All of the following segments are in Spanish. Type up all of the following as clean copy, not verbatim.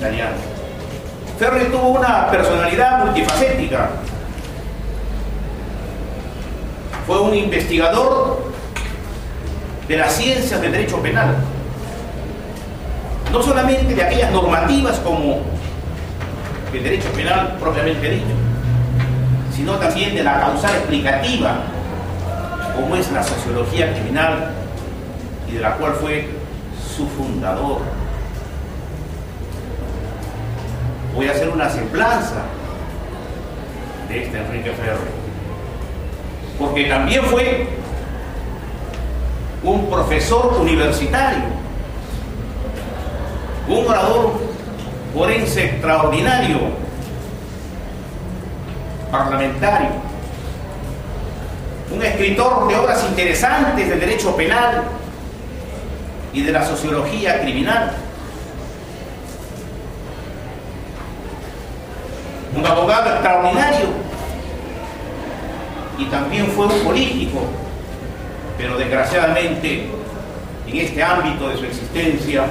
italiano. Ferri tuvo una personalidad multifacética. Fue un investigador de las ciencias del derecho penal, no solamente de aquellas normativas como el derecho penal propiamente dicho, sino también de la causal explicativa, como es la sociología criminal, y de la cual fue su fundador. Voy a hacer una semblanza de este Enrique Ferri, porque también fue un profesor universitario, un orador forense extraordinario, parlamentario, un escritor de obras interesantes del derecho penal y de la sociología criminal, un abogado extraordinario, y también fue un político, pero desgraciadamente en este ámbito de su existencia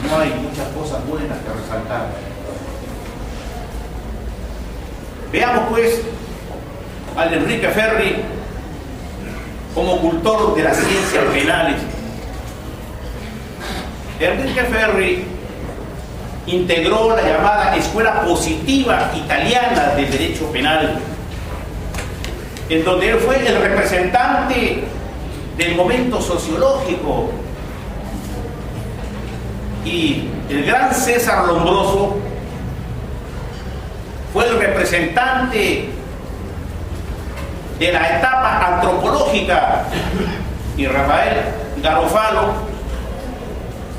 no hay muchas cosas buenas que resaltar. Veamos pues al Enrique Ferri como cultor de las ciencias penales. Enrique Ferri integró la llamada Escuela Positiva Italiana del Derecho Penal, en donde él fue el representante del momento sociológico, y el gran César Lombroso fue el representante de la etapa antropológica, y Rafael Garofalo,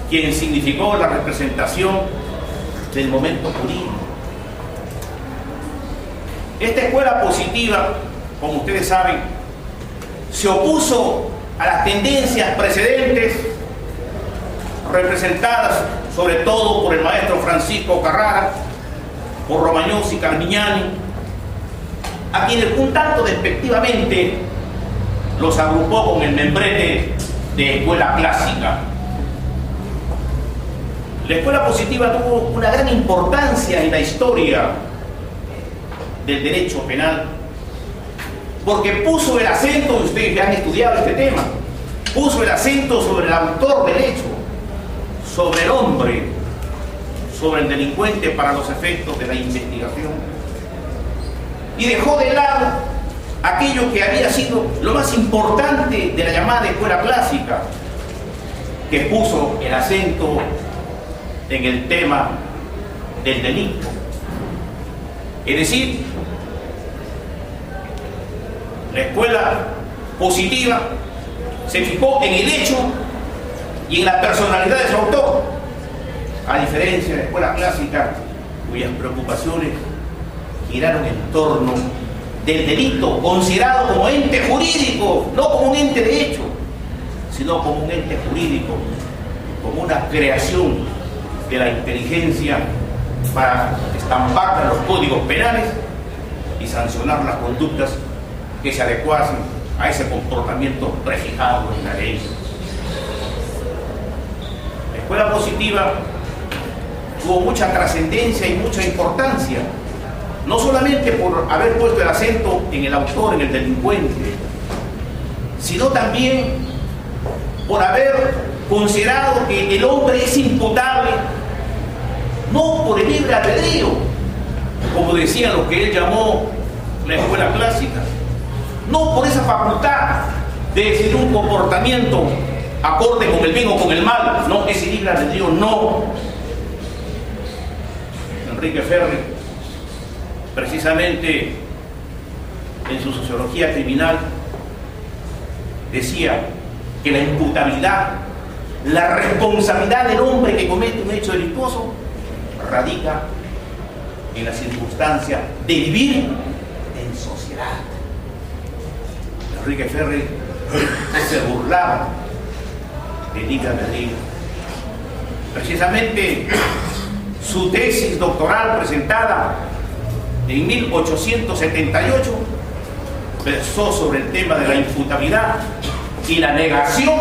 quien significó la representación del momento jurídico. Esta escuela positiva, como ustedes saben, se opuso a las tendencias precedentes representadas sobre todo por el maestro Francisco Carrara, por Romagnoli y Carmignani, a quienes un tanto despectivamente los agrupó con el membrete de escuela clásica. La escuela positiva tuvo una gran importancia en la historia del derecho penal, porque puso el acento, ustedes ya han estudiado este tema, puso el acento sobre el autor del hecho, sobre el hombre, sobre el delincuente para los efectos de la investigación, y dejó de lado aquello que había sido lo más importante de la llamada escuela clásica, que puso el acento en el tema del delito. Es decir, la escuela positiva se fijó en el hecho y en la personalidad de su autor, a diferencia de la escuela clásica, cuyas preocupaciones giraron en torno del delito, considerado como ente jurídico, no como un ente de hecho, sino como un ente jurídico, como una creación de la inteligencia para estampar los códigos penales y sancionar las conductas que se adecuasen a ese comportamiento prefijado en la ley. La escuela positiva tuvo mucha trascendencia y mucha importancia, no solamente por haber puesto el acento en el autor, en el delincuente, sino también por haber considerado que el hombre es imputable no por el libre albedrío, como decían los que él llamó la escuela clásica, no por esa facultad de decidir un comportamiento acorde con el bien o con el mal, no, ese libre albedrío no. Enrique Ferri, precisamente en su sociología criminal, decía que la imputabilidad, la responsabilidad del hombre que comete un hecho delictuoso radica en la circunstancia de vivir en sociedad. Enrique Ferri se burlaba de libre albedrío. Precisamente su tesis doctoral presentada en 1878 versó sobre el tema de la imputabilidad y la negación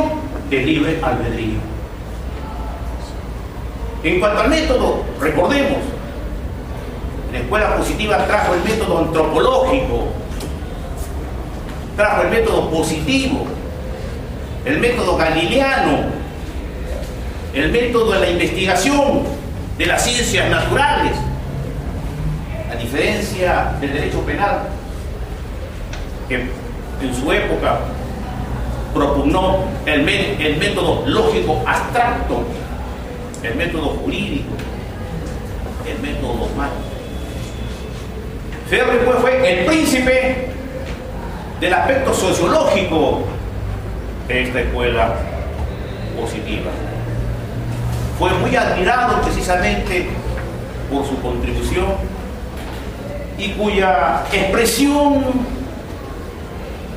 del libre albedrío. En cuanto al método, recordemos, la escuela positiva trajo el método antropológico, trajo el método positivo, el método galileano, el método de la investigación de las ciencias naturales, a diferencia del derecho penal, que en su época propugnó el método lógico abstracto, el método jurídico, el método dogmático. Ferri pues fue el príncipe del aspecto sociológico de esta escuela positiva. Fue muy admirado precisamente por su contribución y cuya expresión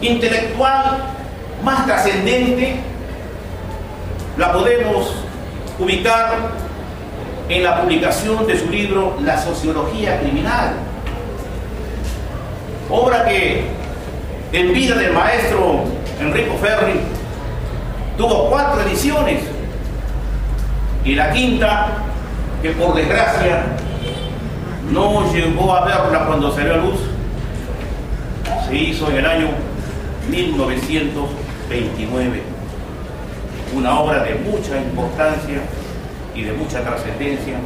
intelectual más trascendente la podemos ubicar en la publicación de su libro La sociología criminal, obra que en vida del maestro Enrico Ferri tuvo 4 ediciones, y la quinta, que por desgracia no llegó a verla cuando salió a luz, se hizo en el año 1929, una obra de mucha importancia y de mucha trascendencia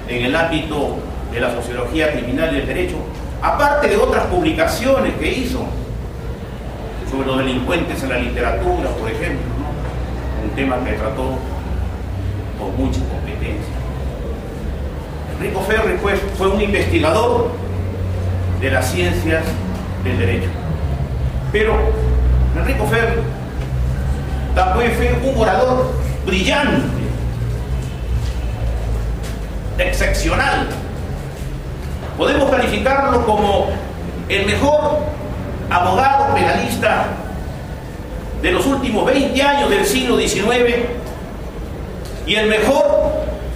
en el ámbito de la sociología criminal y del derecho, aparte de otras publicaciones que hizo sobre los delincuentes en la literatura, por ejemplo, ¿no? Un tema que trató con mucha competencia. Enrico Ferri pues, fue un investigador de las ciencias del derecho. Pero Enrico Ferri también fue un orador brillante, excepcional. Podemos calificarlo como el mejor abogado penalista de los últimos 20 años del siglo XIX y el mejor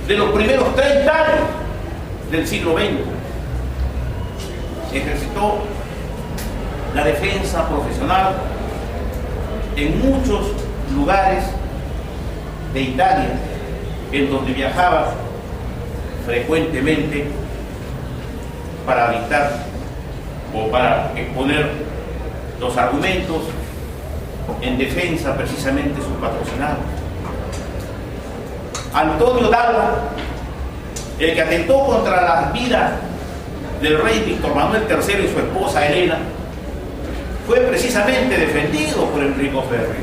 de los primeros 30 años del siglo XX. Ejercitó la defensa profesional en muchos lugares de Italia, en donde viajaba frecuentemente para dictar o para exponer los argumentos en defensa precisamente de sus patrocinados. Antonio Dalva, el que atentó contra la vida del rey Víctor Manuel III y su esposa Elena, fue precisamente defendido por Enrico Ferri.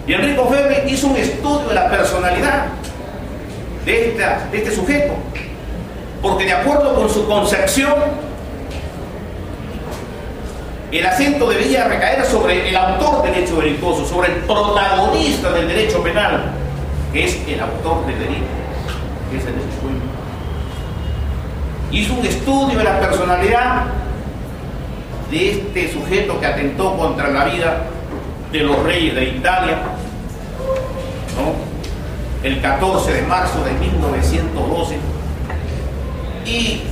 Y Enrico Ferri hizo un estudio de la personalidad de este sujeto, porque de acuerdo con su concepción, el acento debía recaer sobre el autor del hecho delictuoso, sobre el protagonista del derecho penal, que es el autor del delito, que es el delincuente. Hizo un estudio de la personalidad de este sujeto que atentó contra la vida de los reyes de Italia, ¿no? El 14 de marzo de 1912, y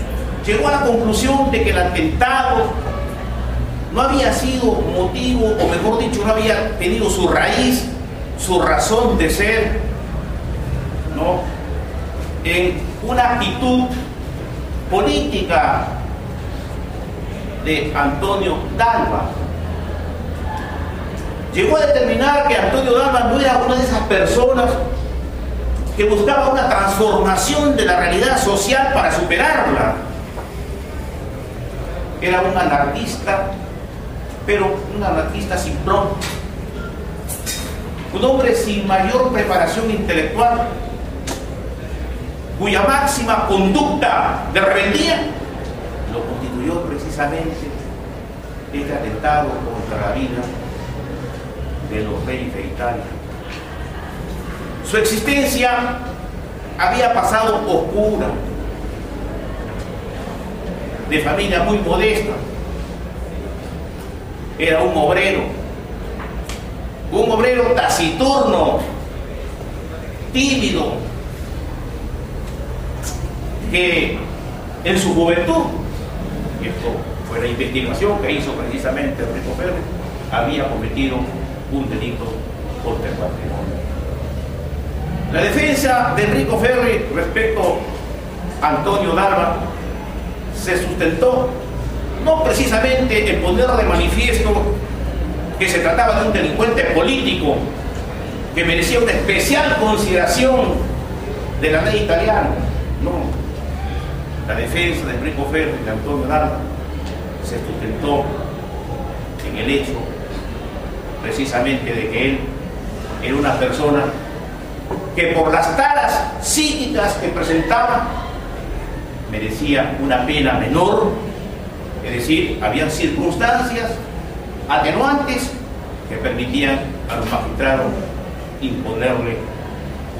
llegó a la conclusión de que el atentado no había sido motivo, o mejor dicho, no había tenido su raíz, su razón de ser, ¿no?, en una actitud política de Antonio Dalva. Llegó a determinar que Antonio Dalva no era una de esas personas que buscaba una transformación de la realidad social para superarla. Era un anarquista, pero un anarquista simplón, un hombre sin mayor preparación intelectual, cuya máxima conducta de rebeldía lo constituyó precisamente este atentado contra la vida de los reyes de Italia. Su existencia había pasado oscura, de familia muy modesta. Era un obrero taciturno, tímido, que en su juventud, y esto fue la investigación que hizo precisamente Enrico Ferri, había cometido un delito contra el patrimonio. La defensa de Enrico Ferri respecto a Antonio Darba se sustentó no precisamente en poner de manifiesto que se trataba de un delincuente político que merecía una especial consideración de la ley italiana. No. La defensa de Enrico Ferri y de Antonio Darba se sustentó en el hecho precisamente de que él era una persona que por las taras psíquicas que presentaba merecía una pena menor, es decir, habían circunstancias atenuantes que permitían a los magistrados imponerle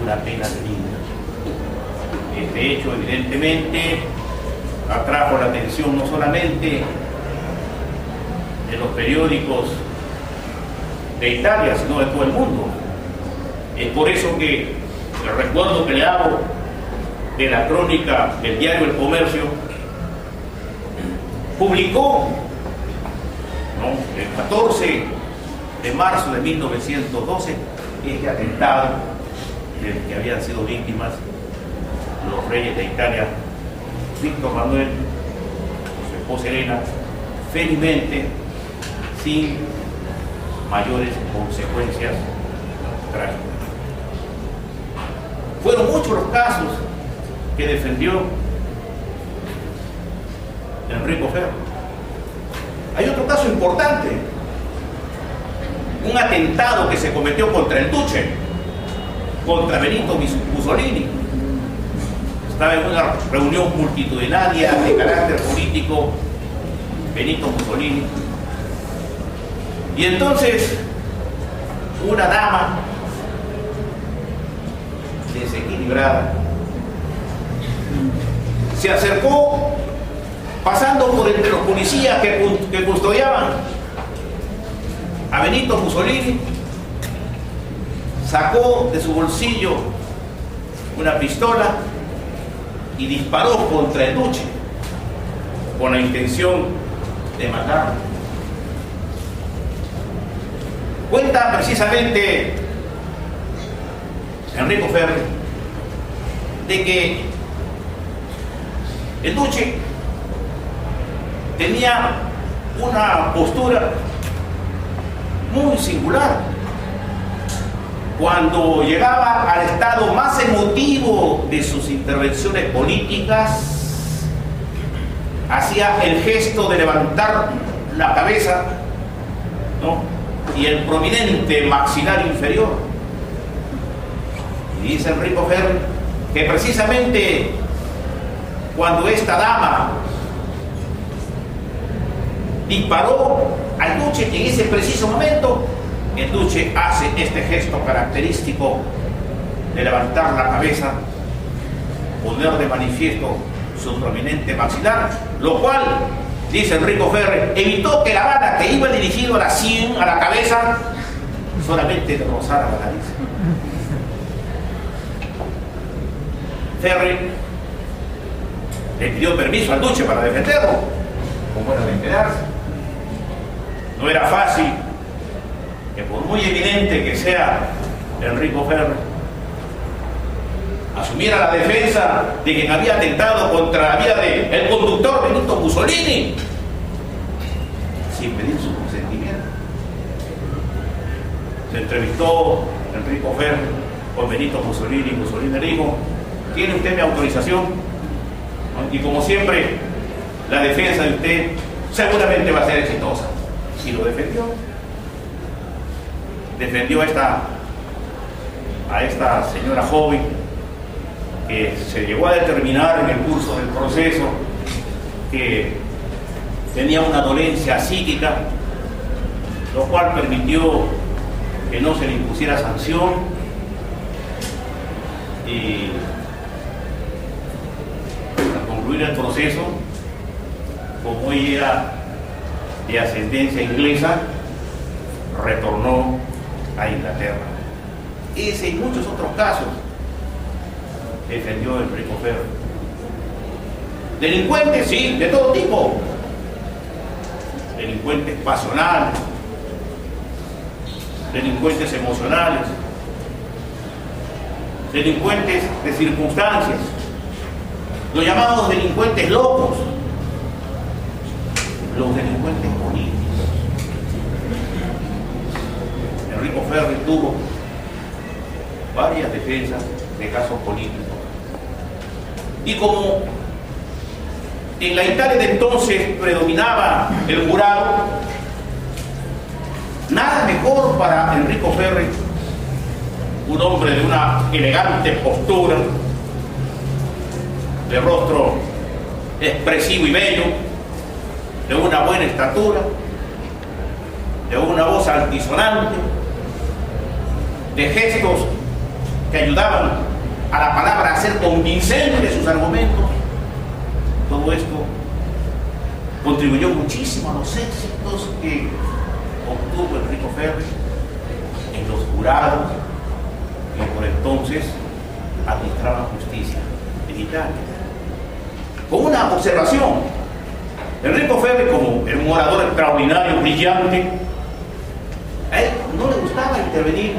una pena digna. Este hecho evidentemente atrajo la atención no solamente de los periódicos de Italia, sino de todo el mundo. Es por eso que el recuerdo que le hago de la crónica del diario El Comercio publicó, ¿no?, el 14 de marzo de 1912 este atentado del que habían sido víctimas los reyes de Italia, Víctor Manuel, su esposa Elena, felizmente sin mayores consecuencias trágicas. Fueron muchos los casos que defendió Enrico Ferri. Hay otro caso importante, un atentado que se cometió contra el Duce, contra Benito Mussolini. Estaba en una reunión multitudinaria de carácter político Benito Mussolini, y entonces una dama desequilibrada se acercó pasando por entre los policías que custodiaban a Benito Mussolini, sacó de su bolsillo una pistola y disparó contra el Duce con la intención de matarlo. Cuenta precisamente Enrico Ferri de que el Duce tenía una postura muy singular. Cuando llegaba al estado más emotivo de sus intervenciones políticas, hacía el gesto de levantar la cabeza, ¿no?, y el prominente maxilar inferior. Y dice Enrico Ferri que precisamente cuando esta dama disparó al Duce, en ese preciso momento el Duce hace este gesto característico de levantar la cabeza, poner de manifiesto su prominente maxilar, lo cual, dice Enrico Ferri, evitó que la bala que iba dirigido a la sien, a la cabeza, solamente le rozara la nariz. Ferri le pidió permiso al Duce para defenderlo, como era de esperarse. No era fácil que, por muy evidente que sea Enrico Ferri, asumiera la defensa de quien había atentado contra la vida del conductor Benito Mussolini sin pedir su consentimiento. Se entrevistó Enrico Ferri con Benito Mussolini y Mussolini le dijo: ¿tiene usted mi autorización? Y como siempre, la defensa de usted seguramente va a ser exitosa. Y lo defendió. Defendió a esta señora joven que se llegó a determinar en el curso del proceso que tenía una dolencia psíquica, lo cual permitió que no se le impusiera sanción, y al concluir el proceso, como ella era de ascendencia inglesa, retornó a Inglaterra. Ese y muchos otros casos defendió Enrico Ferri. Delincuentes, sí, de todo tipo. Delincuentes pasionales, delincuentes emocionales, delincuentes de circunstancias, los llamados delincuentes locos, los delincuentes políticos. Enrico Ferri tuvo varias defensas de casos políticos. Y como en la Italia de entonces predominaba el jurado, nada mejor para Enrico Ferri, un hombre de una elegante postura, de rostro expresivo y bello, de una buena estatura, de una voz altisonante, de gestos que ayudaban a la palabra a ser convincentes sus argumentos. Todo esto contribuyó muchísimo a los éxitos que obtuvo Enrico Ferri en los jurados que por entonces administraban justicia en Italia. Con una observación: Enrico Ferri, como era un orador extraordinario, brillante, a él no le gustaba intervenir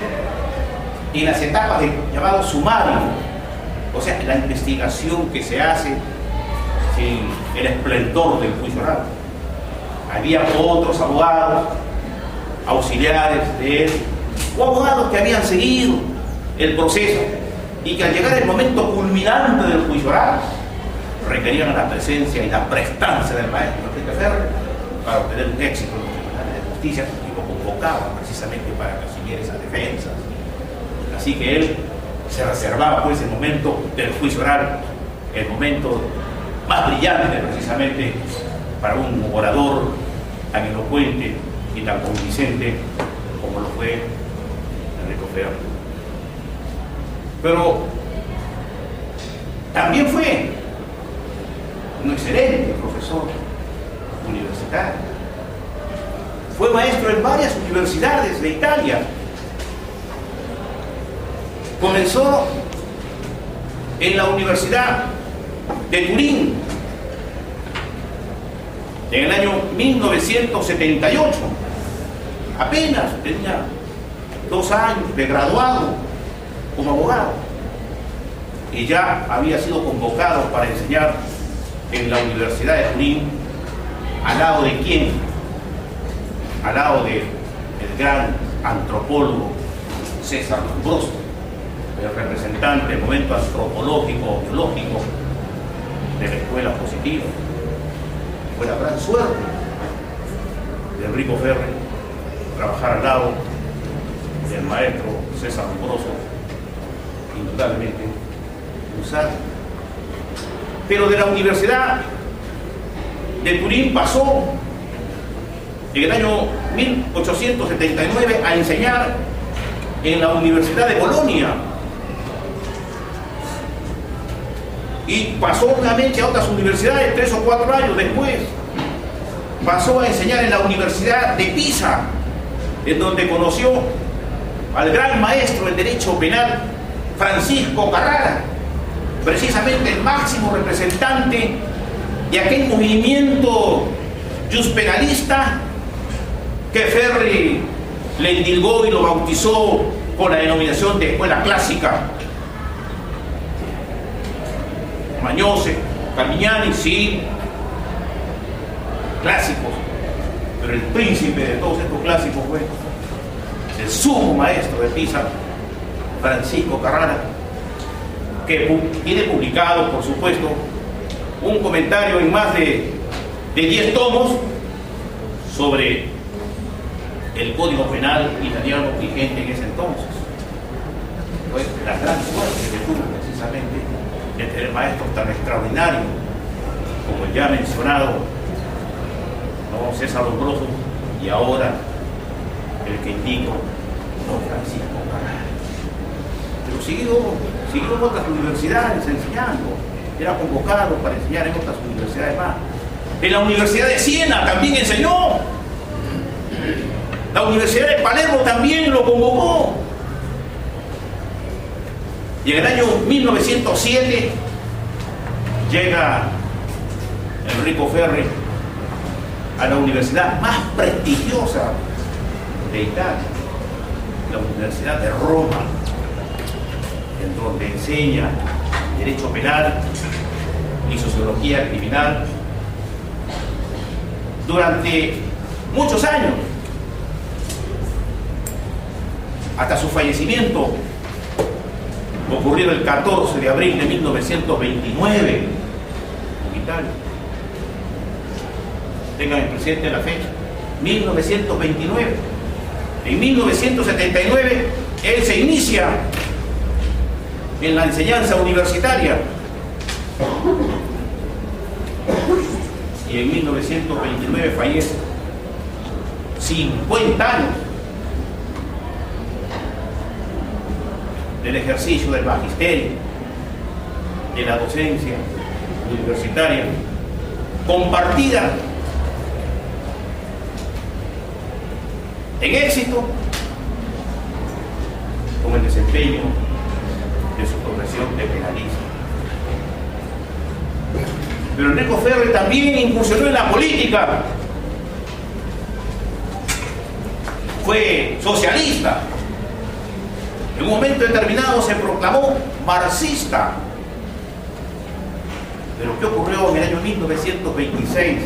en las etapas de llamado sumario, o sea, la investigación que se hace sin el esplendor del juicio oral. Había otros abogados, auxiliares de él, o abogados que habían seguido el proceso y que al llegar el momento culminante del juicio oral requerían la presencia y la prestancia del maestro Enrico Ferri para obtener un éxito en los tribunales de justicia, y lo convocaban precisamente para que asumiera esas defensas. Así que él se reservaba pues el momento del juicio oral, el momento más brillante precisamente para un orador tan elocuente y tan convincente como lo fue Enrico Ferri. Pero también fue un excelente profesor universitario. Fue maestro en varias universidades de Italia. Comenzó en la Universidad de Turín en el año 1978. Apenas tenía 2 años de graduado como abogado y ya había sido convocado para enseñar en la Universidad de Turín. ¿Al lado de quién? Al lado del gran antropólogo César Lombroso, el representante del momento antropológico biológico de la escuela positiva. Fue la gran suerte de Enrico Ferri trabajar al lado del maestro César Lombroso, indudablemente usar. Pero de la Universidad de Turín pasó en el año 1879 a enseñar en la Universidad de Bolonia, y pasó nuevamente a otras universidades 3 o 4 años después. Pasó a enseñar en la Universidad de Pisa, en donde conoció al gran maestro del derecho penal Francisco Carrara, precisamente el máximo representante de aquel movimiento juspenalista que Ferri le endilgó y lo bautizó con la denominación de escuela clásica. Mañose, Carmignani, sí, clásicos, pero el príncipe de todos estos clásicos fue el sumo maestro de Pisa, Francisco Carrara, que tiene publicado, por supuesto, un comentario en más de 10 tomos sobre el Código Penal italiano vigente en ese entonces. Fue la gran suerte que tuvo precisamente de tener maestros tan extraordinarios como el ya mencionado don César Lombroso y ahora el que indico, don Francisco Carrara. Pero siguió en otras universidades enseñando, era convocado para enseñar en otras universidades más. En la Universidad de Siena también enseñó. La Universidad de Palermo también lo convocó. Y en el año 1907 llega Enrico Ferri a la universidad más prestigiosa de Italia, la Universidad de Roma. en donde enseña derecho penal y sociología criminal durante muchos años, hasta su fallecimiento, ocurrido el 14 de abril de 1929 en Italia. Tengan presente la fecha, 1929. En 1979 él se inicia en la enseñanza universitaria y en 1929 fallece. 50 años del ejercicio del magisterio, de la docencia universitaria compartida en éxito con el desempeño de su profesión de penalista. Pero Enrico Ferri también incursionó en la política. Fue socialista. En un momento determinado se proclamó marxista. Pero ¿qué ocurrió en el año 1926?